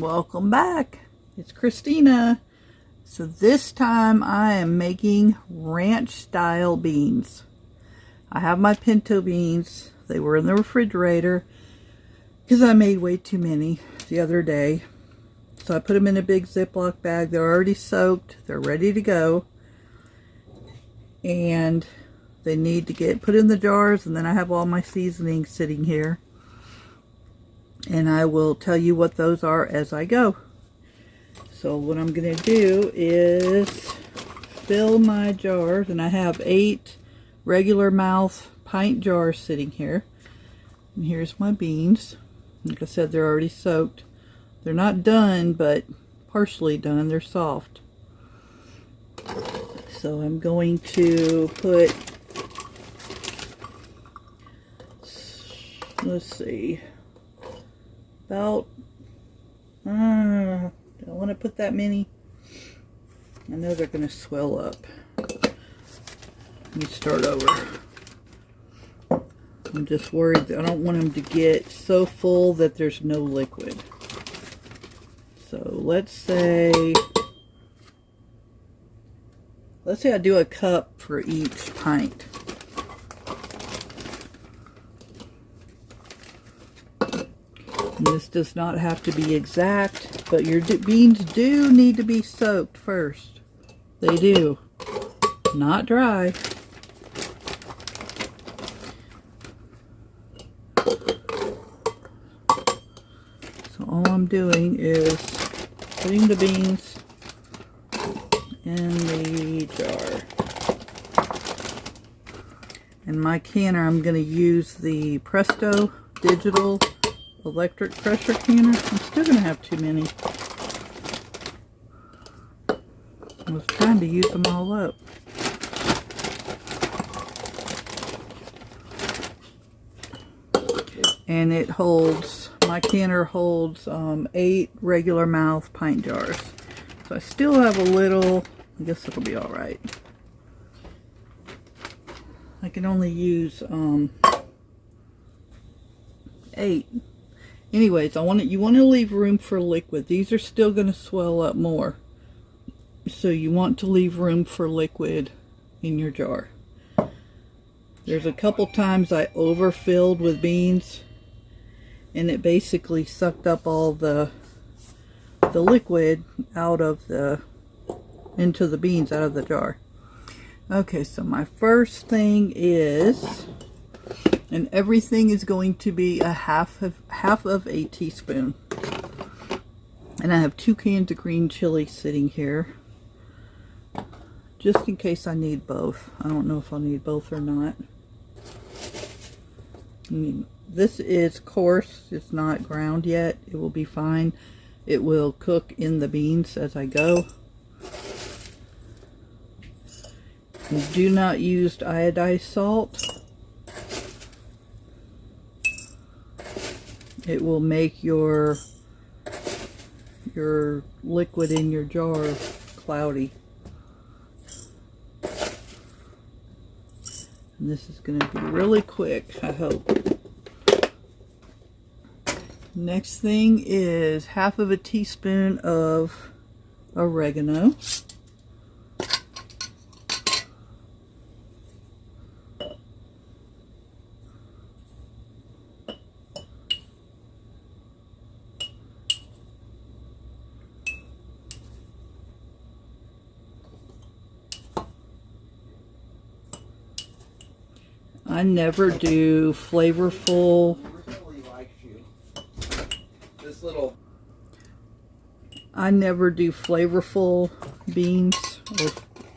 Welcome back. It's Christina. So this time I am making ranch style beans. I have my pinto beans. They were in the refrigerator because I made way too many the other day. So I put them in a big Ziploc bag. They're already soaked. They're ready to go. And they need to get put in the jars, and then I have all my seasonings sitting here. And I will tell you what those are as I go. So what I'm going to do is fill my jars, and I have 8 regular mouth pint jars sitting here. And here's my beans. Like I said, they're already soaked. They're not done, but partially done. They're soft. So I'm going to put, let's see, about, I don't want to put that many. I know they're going to swell up. Let me start over. I'm just worried that I don't want them to get so full that there's no liquid. So let's say I do a cup for each pint. And this does not have to be exact, but your beans do need to be soaked first. They do. Not dry. So all I'm doing is putting the beans in the jar. And my canner, I'm going to use the Presto digital electric pressure canner. I'm still going to have too many. I was trying to use them all up. And it holds, my canner holds 8 regular mouth pint jars. So I still have a little, I guess it'll be alright. I can only use 8. Anyways, you want to leave room for liquid. These are still going to swell up more. So you want to leave room for liquid in your jar. There's a couple times I overfilled with beans, and it basically sucked up all the liquid out of into the beans out of the jar. Okay, so my first thing is, and everything is going to be a half of a teaspoon. And I have 2 cans of green chili sitting here, just in case I need both. I don't know if I'll need both or not. This is coarse. It's not ground yet. It will be fine. It will cook in the beans as I go. And do not use iodized salt. It will make your liquid in your jar cloudy. And this is going to be really quick, I hope. Next thing is half of a teaspoon of oregano. I never do flavorful. I never do flavorful beans, or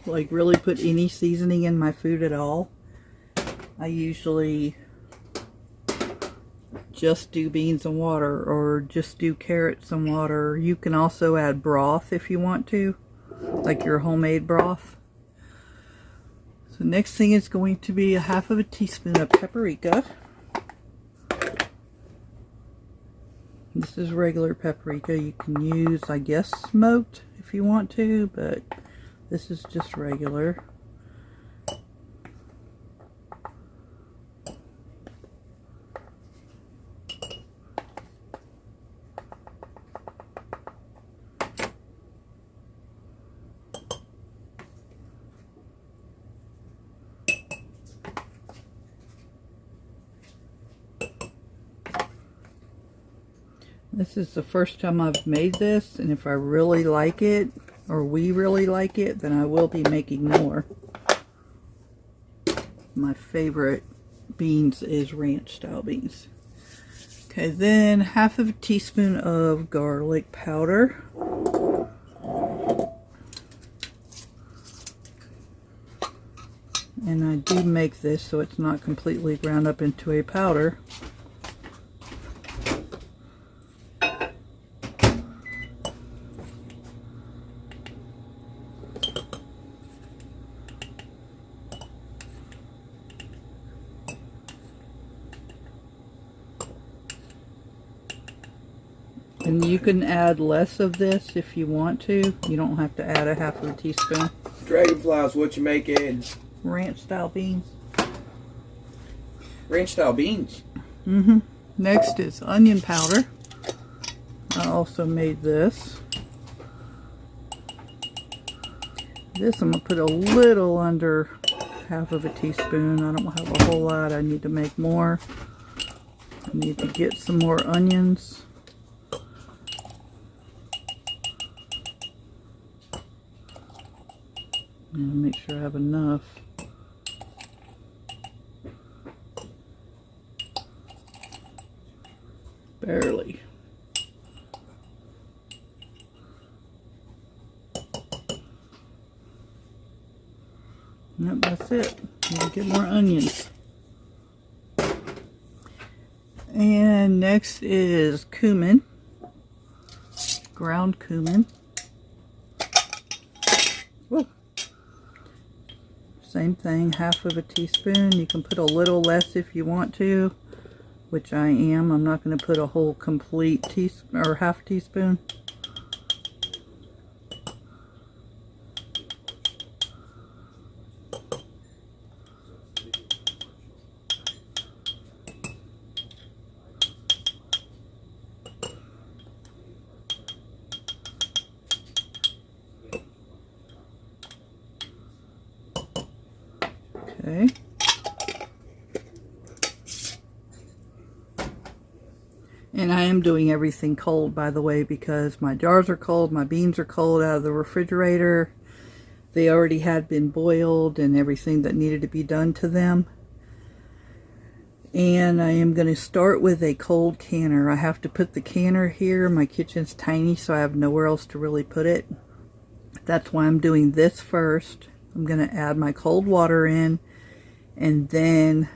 like really put any seasoning in my food at all. I usually just do beans and water, or just do carrots and water. You can also add broth if you want to, like your homemade broth. So next thing is going to be a half of a teaspoon of paprika. This is regular paprika. You can use, I guess, smoked if you want to, but this is just regular. This is the first time I've made this, and if I really like it, or we really like it, then I will be making more. My favorite beans is ranch style beans. Okay, then half of a teaspoon of garlic powder. And I do make this so it's not completely ground up into a powder. And you can add less of this if you want to. You don't have to add a half of a teaspoon. Dragonflyz, what you making? Ranch style beans. Ranch style beans? Mm-hmm. Next is onion powder. I also made this. This I'm going to put a little under half of a teaspoon. I don't have a whole lot. I need to make more. I need to get some more onions. And make sure I have enough. Barely. Nope, that's it. Need to get more onions. And next is cumin. Ground cumin. Whoa. Same thing, half of a teaspoon. You can put a little less if you want to, which I am. I'm not going to put a whole complete teaspoon or half teaspoon. Okay. And I am doing everything cold, by the way, because my jars are cold, my beans are cold out of the refrigerator. They already had been boiled and everything that needed to be done to them. And I am going to start with a cold canner. I have to put the canner here. My kitchen's tiny, so I have nowhere else to really put it. That's why I'm doing this first. I'm going to add my cold water in, and then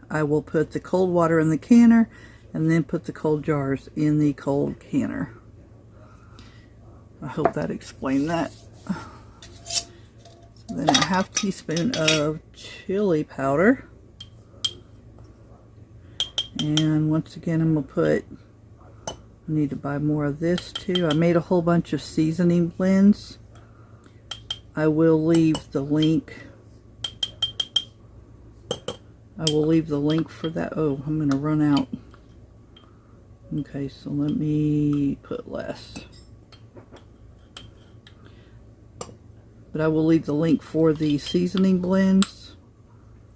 I will put the cold water in the canner, and then put the cold jars in the cold canner. I hope that explained that. So then a half teaspoon of chili powder. And once again, I'm going to put, I need to buy more of this too. I made a whole bunch of seasoning blends. I will leave the link. I will leave the link for that. Oh, I'm going to run out. Okay, so let me put less. But I will leave the link for the seasoning blends.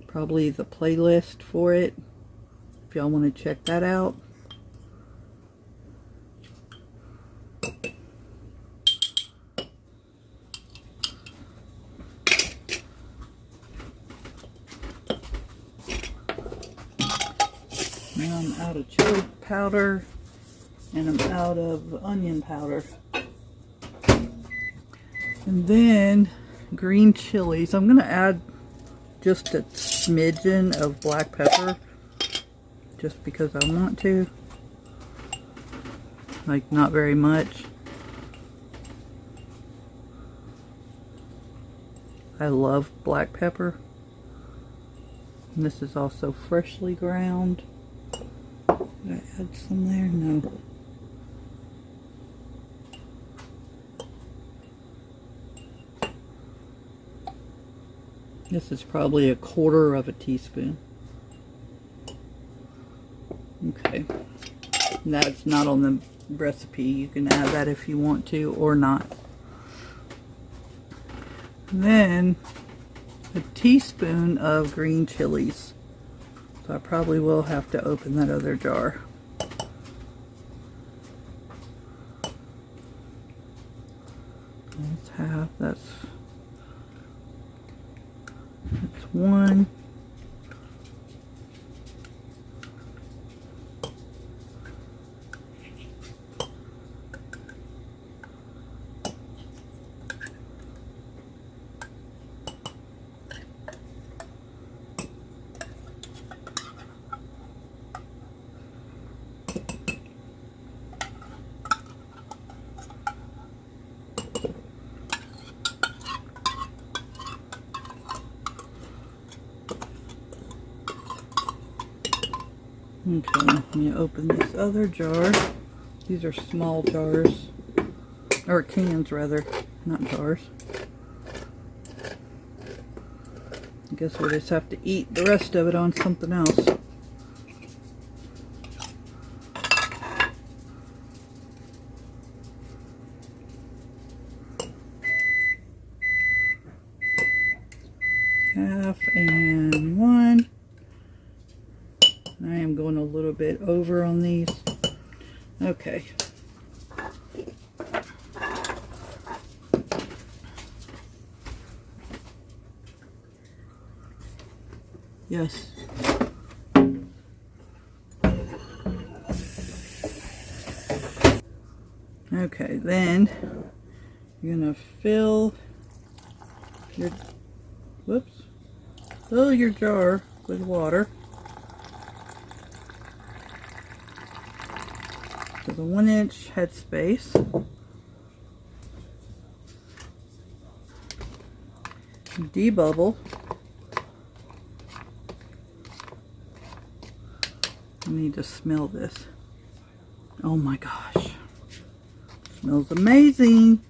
Probably the playlist for it, if y'all want to check that out. Now I'm out of chili powder, and I'm out of onion powder. And then green chilies. I'm going to add just a smidgen of black pepper, just because I want to. Like, not very much. I love black pepper. And this is also freshly ground. Did I add some there? No. This is probably 1/4 of a teaspoon. Okay. That's not on the recipe. You can add that if you want to or not. Then a teaspoon of green chilies. So I probably will have to open that other jar. one. Okay, let me open this other jar. These are small jars, or cans rather, not jars. I guess we'll just have to eat the rest of it on something else. Half and one. I am going a little bit over on these. Okay. Yes. Okay, then you're gonna fill your jar with water to the 1-inch headspace. Debubble. I need to smell this. Oh my gosh. Smells amazing.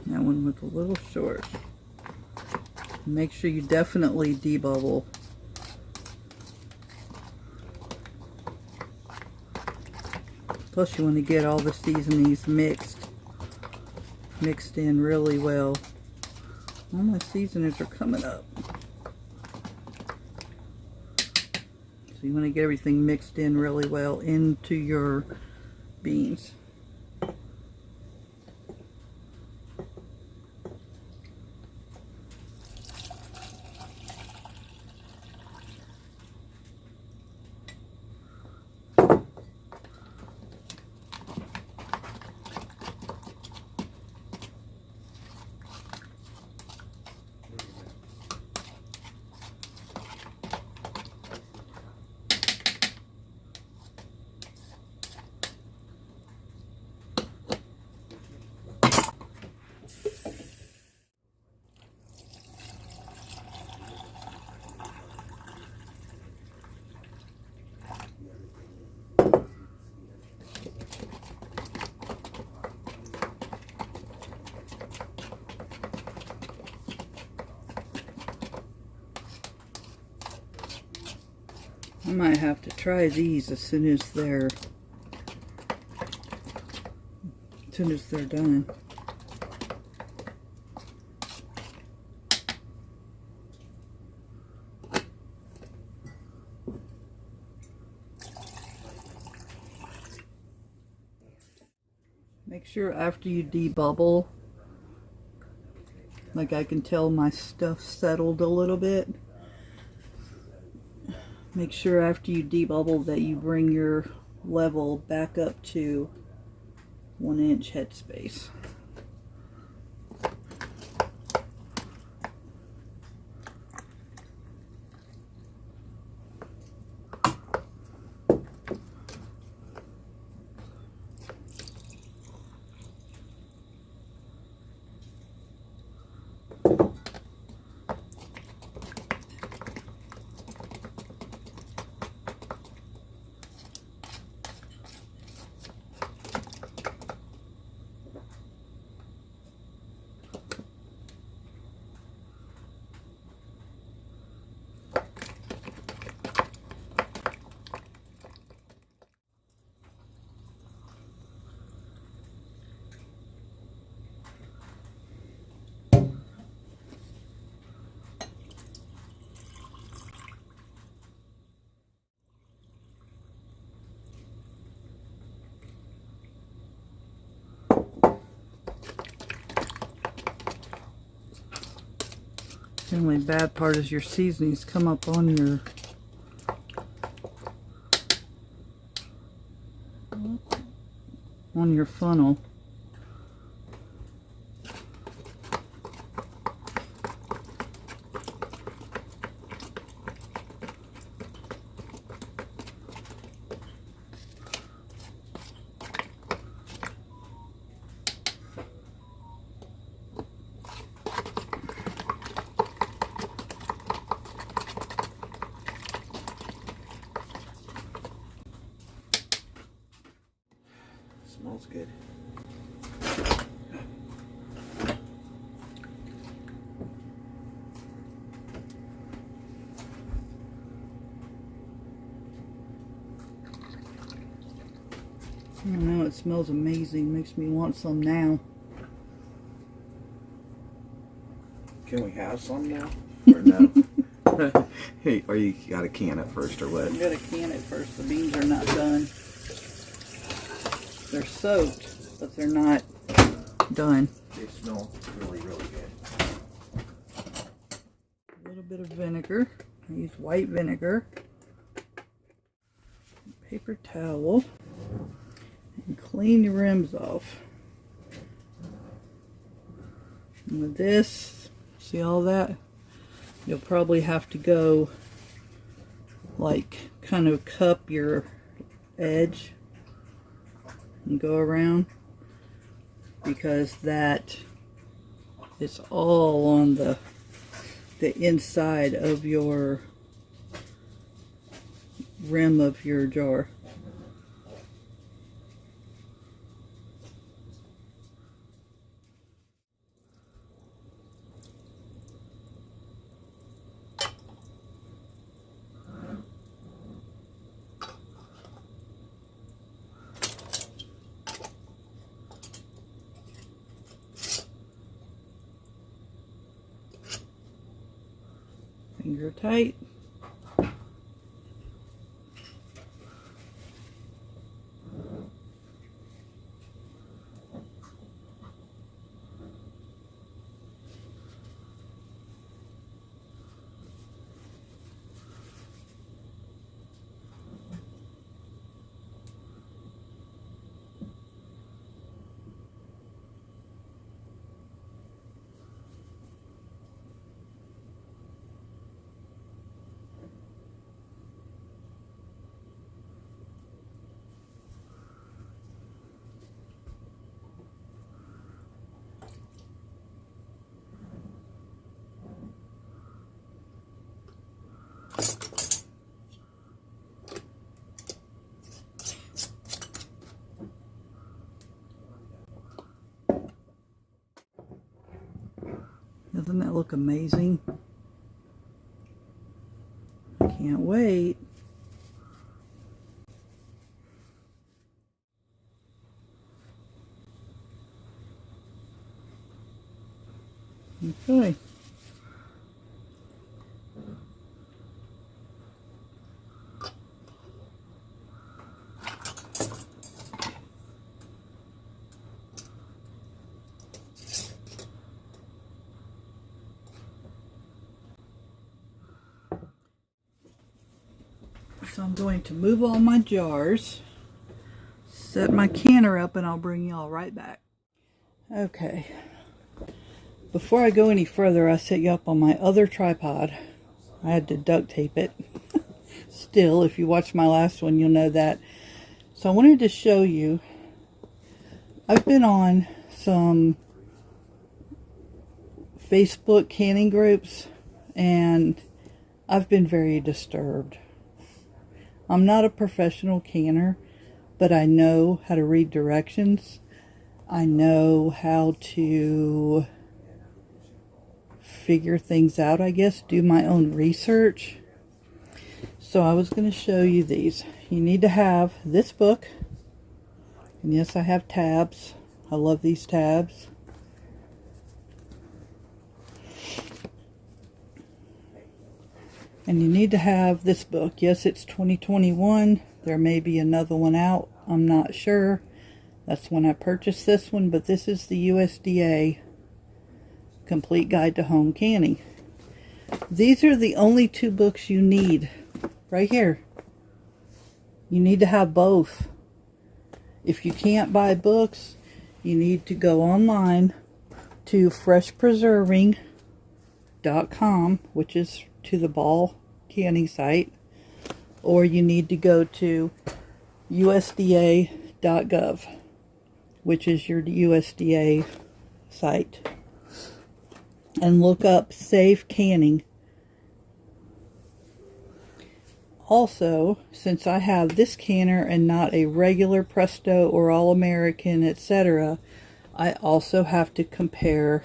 That one was a little short. Make sure you definitely debubble. Plus you want to get all the seasonings mixed in really well. All my seasonings are coming up. So you want to get everything mixed in really well into your beans. I might have to try these as soon as they're done. Make sure after you debubble, like I can tell my stuff settled a little bit. Make sure after you debubble that you bring your level back up to 1-inch headspace. The only bad part is your seasonings come up on your funnel. Smells good. I don't know, it smells amazing. Makes me want some now. Can we have some now? Or no? Hey, or you gotta can it first or what? You gotta can it first. The beans are not done. They're soaked, but they're not done. They smell really, really good. A little bit of vinegar. I use white vinegar. Paper towel. And clean your rims off. And with this, see all that? You'll probably have to go like kind of cup your edge and go around, because that is all on the inside of your rim of your jar. Finger tight. Doesn't that look amazing? I can't wait. Okay. So I'm going to move all my jars, set my canner up, and I'll bring y'all right back. Okay. Before I go any further, I set you up on my other tripod. I had to duct tape it. Still, if you watched my last one, you'll know that. So I wanted to show you, I've been on some Facebook canning groups, and I've been very disturbed. I'm not a professional canner, but I know how to read directions. I know how to figure things out, I guess, do my own research. So I was going to show you these. You need to have this book. And yes, I have tabs. I love these tabs. And you need to have this book. Yes, it's 2021. There may be another one out. I'm not sure. That's when I purchased this one. But this is the USDA Complete Guide to Home Canning. These are the only 2 books you need. Right here. You need to have both. If you can't buy books, you need to go online to freshpreserving.com, which is to the ball canning site, or you need to go to USDA.gov, which is your USDA site, and look up safe canning. Also, since I have this canner and not a regular Presto or All-American, etc., I also have to compare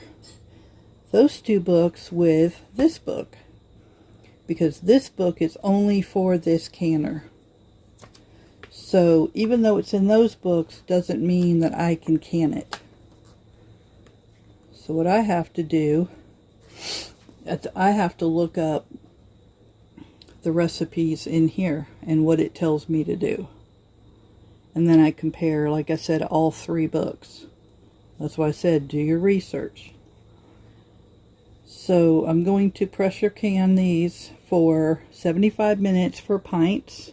those 2 books with this book, because this book is only for this canner. So even though it's in those books, doesn't mean that I can can it. So what I have to do, I have to look up the recipes in here and what it tells me to do. And then I compare, like I said, all 3 books. That's why I said do your research. So I'm going to pressure can these for 75 minutes for pints.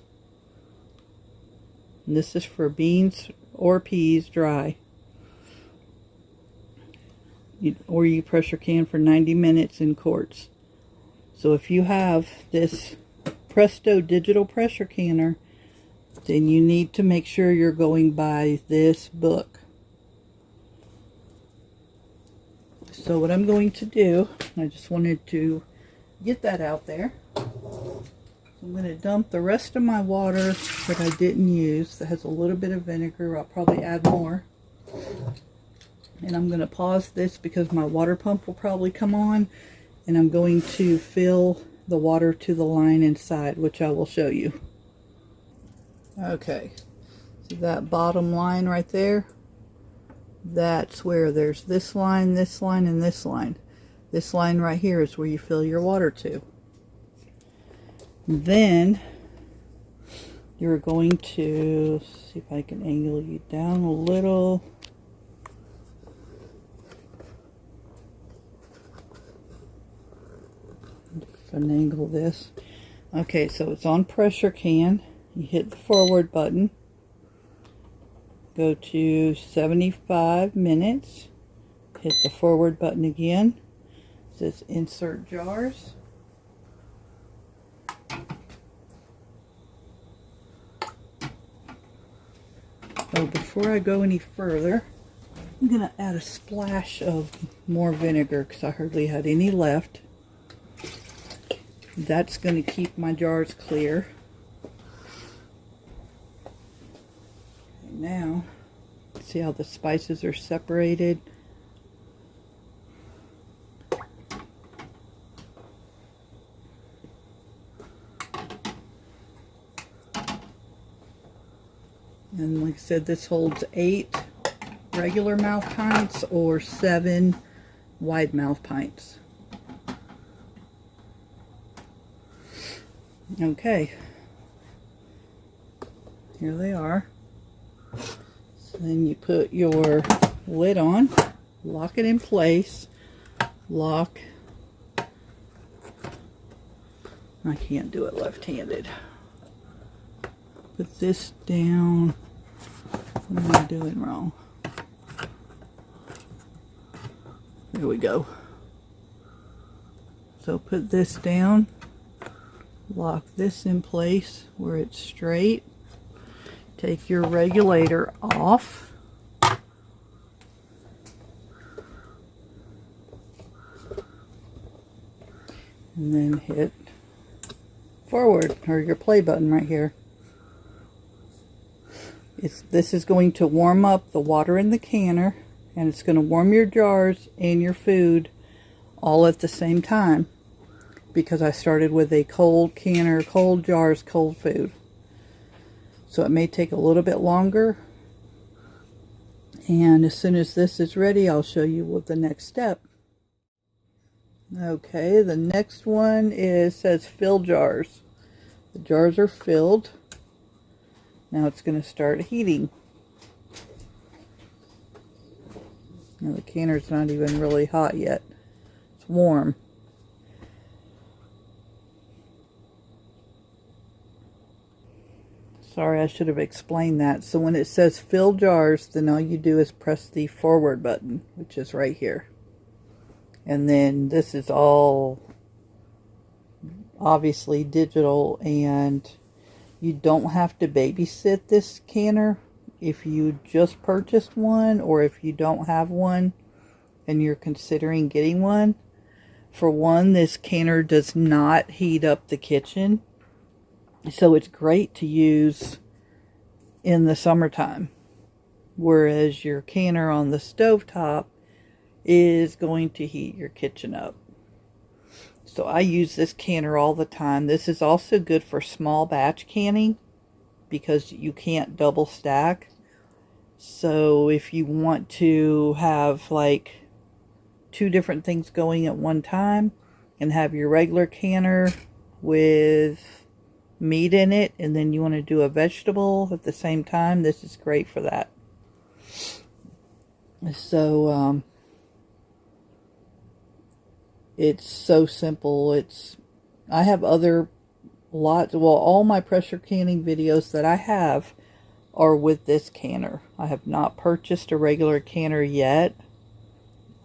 And this is for beans or peas dry. Or you pressure can for 90 minutes in quarts. So if you have this Presto digital pressure canner, then you need to make sure you're going by this book. So what I'm going to do, I just wanted to get that out there. I'm going to dump the rest of my water that I didn't use, that has a little bit of vinegar. I'll probably add more. And I'm going to pause this because my water pump will probably come on, and I'm going to fill the water to the line inside, which I will show you. Okay, see that bottom line right there? That's where there's this line, and this line. This line right here is where you fill your water to. Then you're going to see if I can angle you down a little. Finagle this. Okay, so it's on pressure can. You hit the forward button. Go to 75 minutes. Hit the forward button again. It says insert jars. So before I go any further, I'm going to add a splash of more vinegar because I hardly had any left. That's going to keep my jars clear. And now, see how the spices are separated? And like I said, this holds 8 regular mouth pints or 7 wide mouth pints. Okay, here they are. So then you put your lid on, lock it in place, lock. I can't do it left-handed. Put this down. What am I doing wrong? There we go. So put this down. Lock this in place where it's straight. Take your regulator off. And then hit forward, or your play button right here. This is going to warm up the water in the canner, and it's going to warm your jars and your food all at the same time. Because I started with a cold canner, cold jars, cold food. So it may take a little bit longer. And as soon as this is ready, I'll show you what the next step. Okay, the next one says fill jars. The jars are filled. Now it's going to start heating. Now the canner's not even really hot yet. It's warm. Sorry, I should have explained that. So when it says fill jars, then all you do is press the forward button, which is right here. And then this is all obviously digital, and you don't have to babysit this canner if you just purchased one, or if you don't have one and you're considering getting one. For one, this canner does not heat up the kitchen, so it's great to use in the summertime, whereas your canner on the stovetop is going to heat your kitchen up. So I use this canner all the time. This is also good for small batch canning because you can't double stack. So if you want to have like 2 different things going at one time and have your regular canner with meat in it, and then you want to do a vegetable at the same time, this is great for that. So it's so simple. I have other lots, well, all my pressure canning videos that I have are with this canner. I have not purchased a regular canner yet.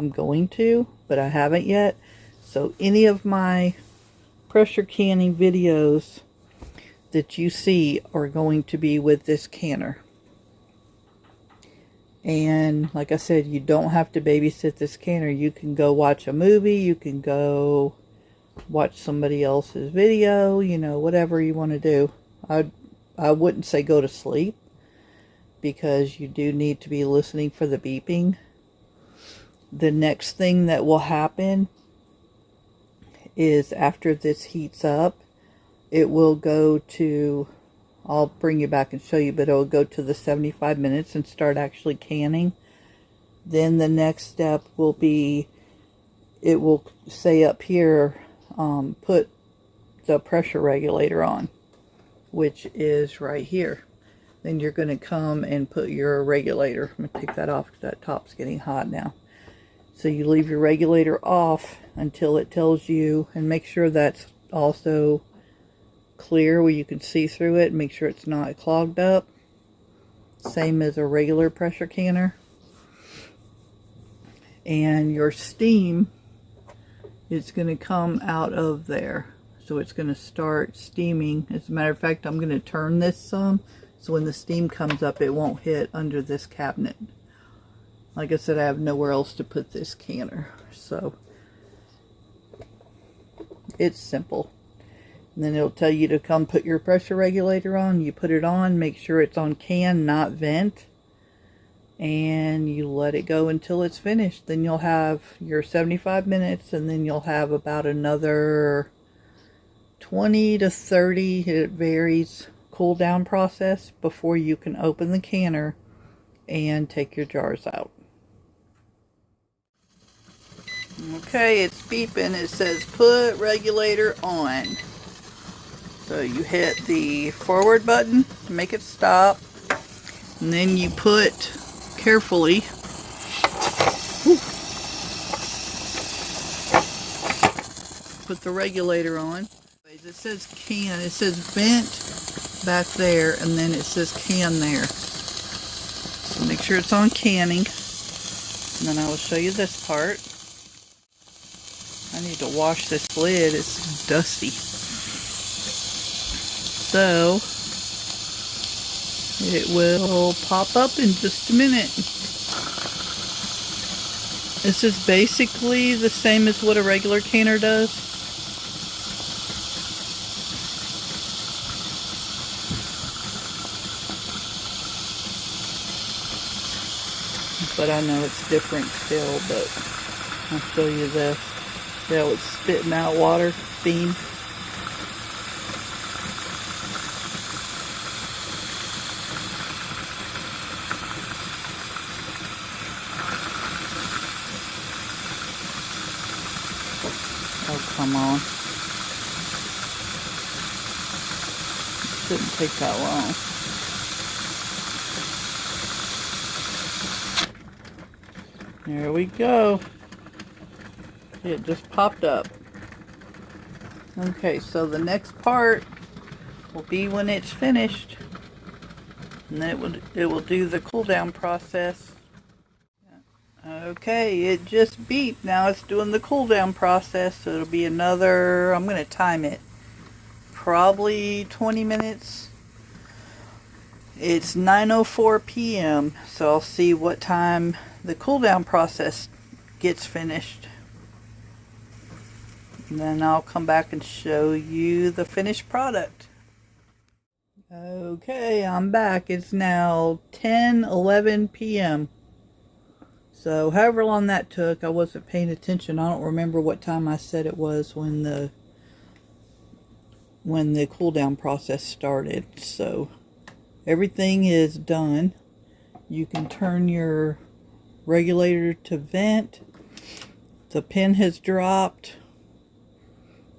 I'm going to, but I haven't yet. So any of my pressure canning videos that you see are going to be with this canner. And like I said, you don't have to babysit this canner. You can go watch a movie, you can go watch somebody else's video, you know, whatever you want to do. I wouldn't say go to sleep, because you do need to be listening for the beeping. The next thing that will happen is after this heats up, it will go to, I'll bring you back and show you, but it will go to the 75 minutes and start actually canning. Then the next step will be, it will say up here, put the pressure regulator on, which is right here. Then you're going to come and put your regulator. I'm going to take that off because that top's getting hot now. So you leave your regulator off until it tells you, and make sure that's also clear where you can see through it. Make sure it's not clogged up. Same as a regular pressure canner. And your steam is going to come out of there. So it's going to start steaming. As a matter of fact, I'm going to turn this some, so when the steam comes up, it won't hit under this cabinet. Like I said, I have nowhere else to put this canner. So it's simple. And then it'll tell you to come put your pressure regulator on. You put it on, make sure it's on can, not vent. And you let it go until it's finished. Then you'll have your 75 minutes, and then you'll have about another 20 to 30, it varies, cool down process before you can open the canner and take your jars out. Okay, it's beeping. It says put regulator on. So you hit the forward button to make it stop, and then you put carefully, put the regulator on. It says can, it says vent back there, and then it says can there. So make sure it's on canning, and then I will show you this part. I need to wash this lid, it's dusty. So it will pop up in just a minute. This is basically the same as what a regular canner does. But I know it's different still, but I'll show you this. See how it's spitting out water, steam? Oh, come on. It shouldn't take that long. There we go. It just popped up. Okay, so the next part will be when it's finished. and then it will do the cool down process. Okay, it just beeped. Now it's doing the cool down process, so it'll be another, I'm going to time it, probably 20 minutes. It's 9:04 p.m. so I'll see what time the cool down process gets finished. And then I'll come back and show you the finished product. Okay, I'm back. It's now 10:11 p.m. So however long that took, I wasn't paying attention. I don't remember what time I said it was when the cool down process started. So everything is done. You can turn your regulator to vent. The pin has dropped.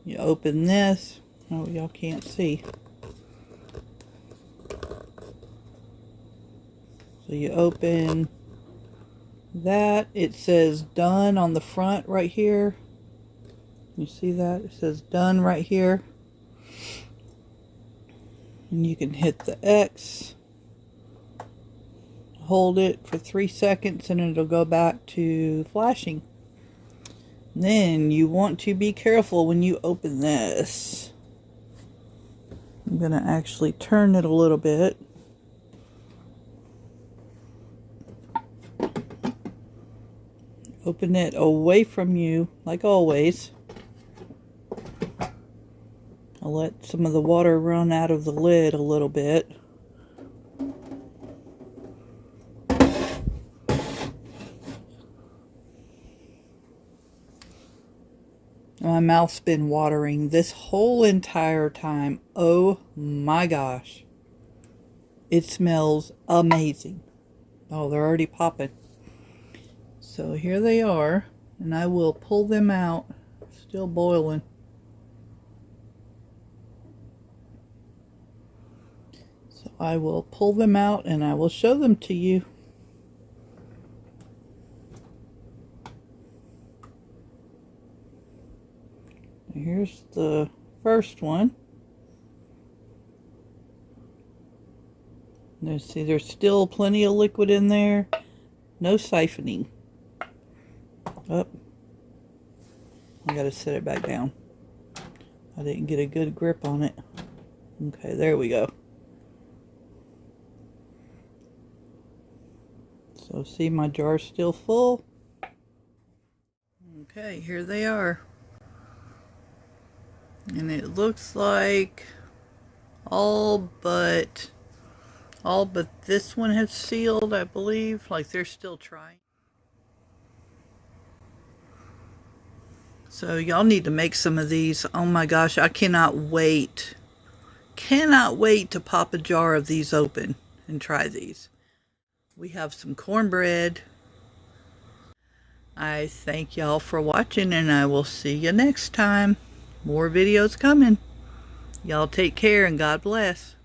You open this. Oh, y'all can't see. So you open that. It says done on the front right here. You see that? It says done right here. And you can hit the X. Hold it for 3 seconds and it'll go back to flashing. Then you want to be careful when you open this. I'm going to actually turn it a little bit. Open it away from you, like always. I'll let some of the water run out of the lid a little bit. My mouth's been watering this whole entire time. Oh my gosh. It smells amazing. Oh, they're already popping. So here they are, and I will pull them out. Still boiling. So I will pull them out and I will show them to you. Here's the first one. See, there's still plenty of liquid in there. No siphoning. Oh, I gotta set it back down. I didn't get a good grip on it. Okay, there we go. So see, my jar's still full. Okay, here they are. And it looks like all but this one has sealed, I believe. Like they're still trying. So y'all need to make some of these. Oh my gosh, I cannot wait. Cannot wait to pop a jar of these open and try these. We have some cornbread. I thank y'all for watching and I will see you next time. More videos coming. Y'all take care and God bless.